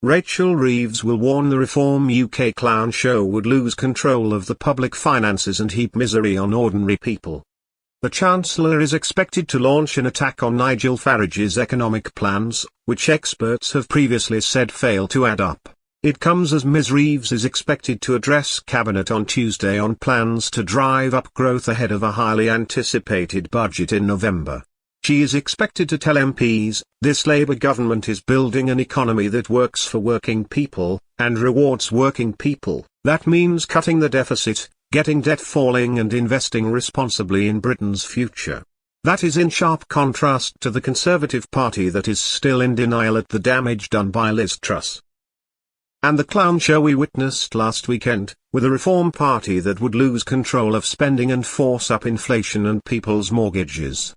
Rachel Reeves will warn the Reform UK clown show would lose control of the public finances and heap misery on ordinary people. The Chancellor is expected to launch an attack on Nigel Farage's economic plans, which experts have previously said fail to add up. It comes as Ms Reeves is expected to address Cabinet on Tuesday on plans to drive up growth ahead of a highly anticipated budget in November. She is expected to tell MPs, this Labour government is building an economy that works for working people, and rewards working people. That means cutting the deficit, getting debt falling and investing responsibly in Britain's future. That is in sharp contrast to the Conservative Party that is still in denial at the damage done by Liz Truss. And the clown show we witnessed last weekend, with a Reform Party that would lose control of spending and force up inflation and people's mortgages.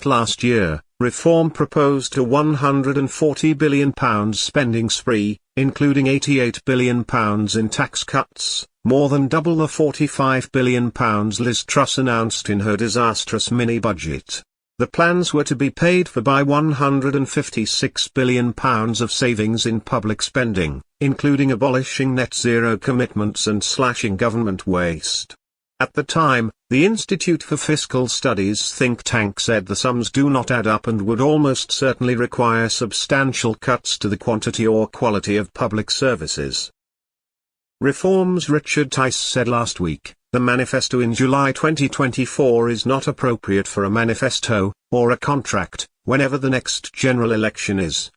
Last year, Reform proposed a £140 billion spending spree, including £88 billion in tax cuts, more than double the £45 billion Liz Truss announced in her disastrous mini-budget. The plans were to be paid for by £156 billion of savings in public spending, including abolishing net zero commitments and slashing government waste. At the time, the Institute for Fiscal Studies think tank said the sums do not add up and would almost certainly require substantial cuts to the quantity or quality of public services. Reform's Richard Tice said last week, the manifesto in July 2024 is not appropriate for a manifesto, or a contract, whenever the next general election is.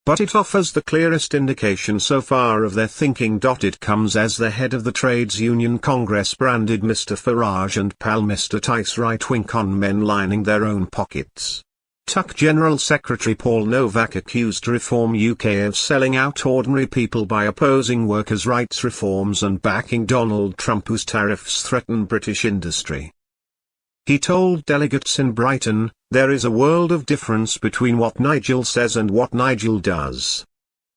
But it offers the clearest indication so far of their thinking. It comes as the head of the Trades Union Congress branded Mr Farage and pal Mr Tice right-wing con men lining their own pockets. TUC General Secretary Paul Novak accused Reform UK of selling out ordinary people by opposing workers' rights reforms and backing Donald Trump, whose tariffs threaten British industry. He told delegates in Brighton, there is a world of difference between what Nigel says and what Nigel does.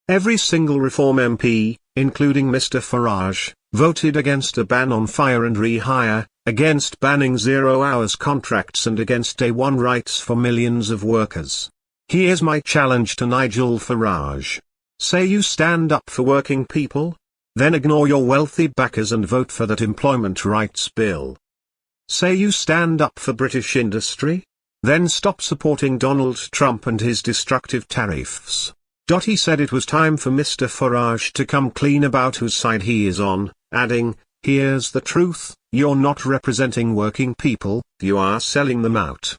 Every single Reform MP, including Mr Farage, voted against a ban on fire and rehire, against banning 0-hours contracts and against Day One rights for millions of workers. Here's my challenge to Nigel Farage. Say you stand up for working people? Then ignore your wealthy backers and vote for that employment rights bill. Say you stand up for British industry? Then stop supporting Donald Trump and his destructive tariffs. He said it was time for Mr Farage to come clean about whose side he is on, adding, here's the truth, you're not representing working people, you are selling them out.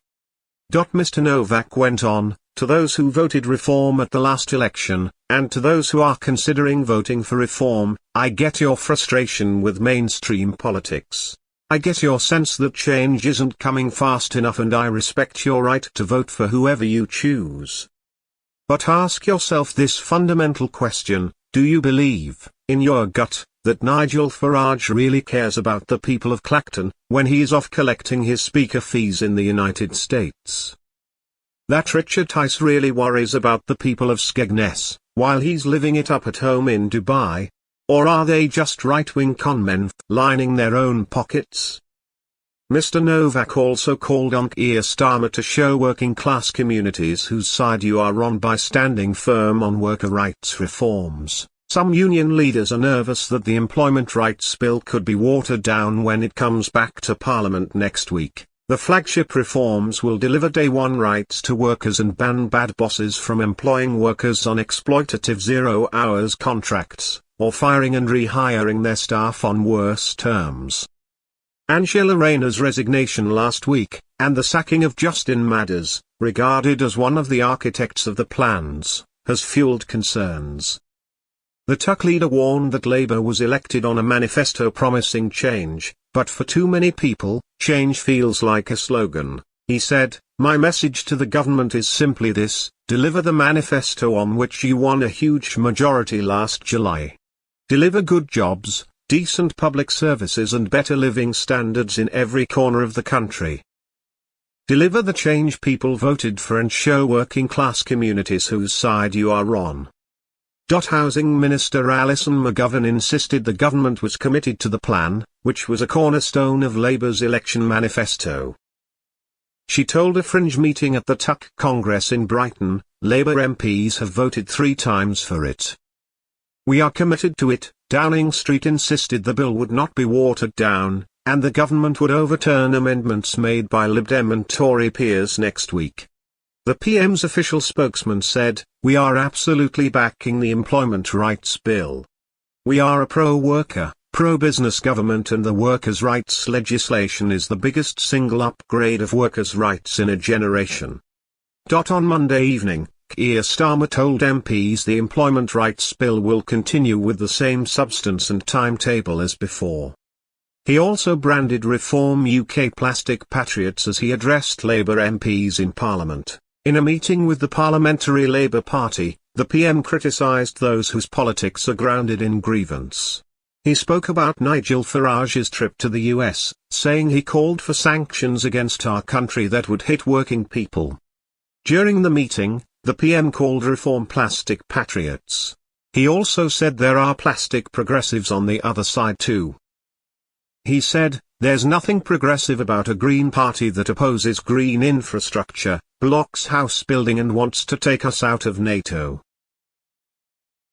Mr Novak went on, to those who voted Reform at the last election, and to those who are considering voting for Reform, I get your frustration with mainstream politics. I get your sense that change isn't coming fast enough, and I respect your right to vote for whoever you choose. But ask yourself this fundamental question, do you believe, in your gut, that Nigel Farage really cares about the people of Clacton, when he is off collecting his speaker fees in the United States? That Richard Tice really worries about the people of Skegness, while he's living it up at home in Dubai? Or are they just right-wing conmen lining their own pockets? Mr Novak also called on Keir Starmer to show working-class communities whose side you are on by standing firm on worker rights reforms. Some union leaders are nervous that the Employment Rights Bill could be watered down when it comes back to Parliament next week. The flagship reforms will deliver Day One rights to workers and ban bad bosses from employing workers on exploitative 0-hours contracts, or firing and rehiring their staff on worse terms. Angela Rayner's resignation last week, and the sacking of Justin Madders, regarded as one of the architects of the plans, has fueled concerns. The TUC leader warned that Labour was elected on a manifesto promising change, but for too many people, change feels like a slogan. He said, my message to the government is simply this, deliver the manifesto on which you won a huge majority last July. Deliver good jobs, decent public services and better living standards in every corner of the country. Deliver the change people voted for and show working-class communities whose side you are on. Housing Minister Alison McGovern insisted the government was committed to the plan, which was a cornerstone of Labour's election manifesto. She told a fringe meeting at the Tuck Congress in Brighton, Labour MPs have voted 3 times for it. "We are committed to it," Downing Street insisted the bill would not be watered down, and the government would overturn amendments made by Lib Dem and Tory peers next week. The PM's official spokesman said, "We are absolutely backing the Employment Rights Bill. We are a pro-worker, pro-business government, and the workers' rights legislation is the biggest single upgrade of workers' rights in a generation." On Monday evening, Keir Starmer told MPs the Employment Rights Bill will continue with the same substance and timetable as before. He also branded Reform UK plastic patriots as he addressed Labour MPs in Parliament. In a meeting with the Parliamentary Labour Party, the PM criticised those whose politics are grounded in grievance. He spoke about Nigel Farage's trip to the US, saying he called for sanctions against our country that would hit working people. During the meeting, the PM called Reform plastic patriots. He also said there are plastic progressives on the other side too. He said, "There's nothing progressive about a Green Party that opposes green infrastructure, blocks house building and wants to take us out of NATO."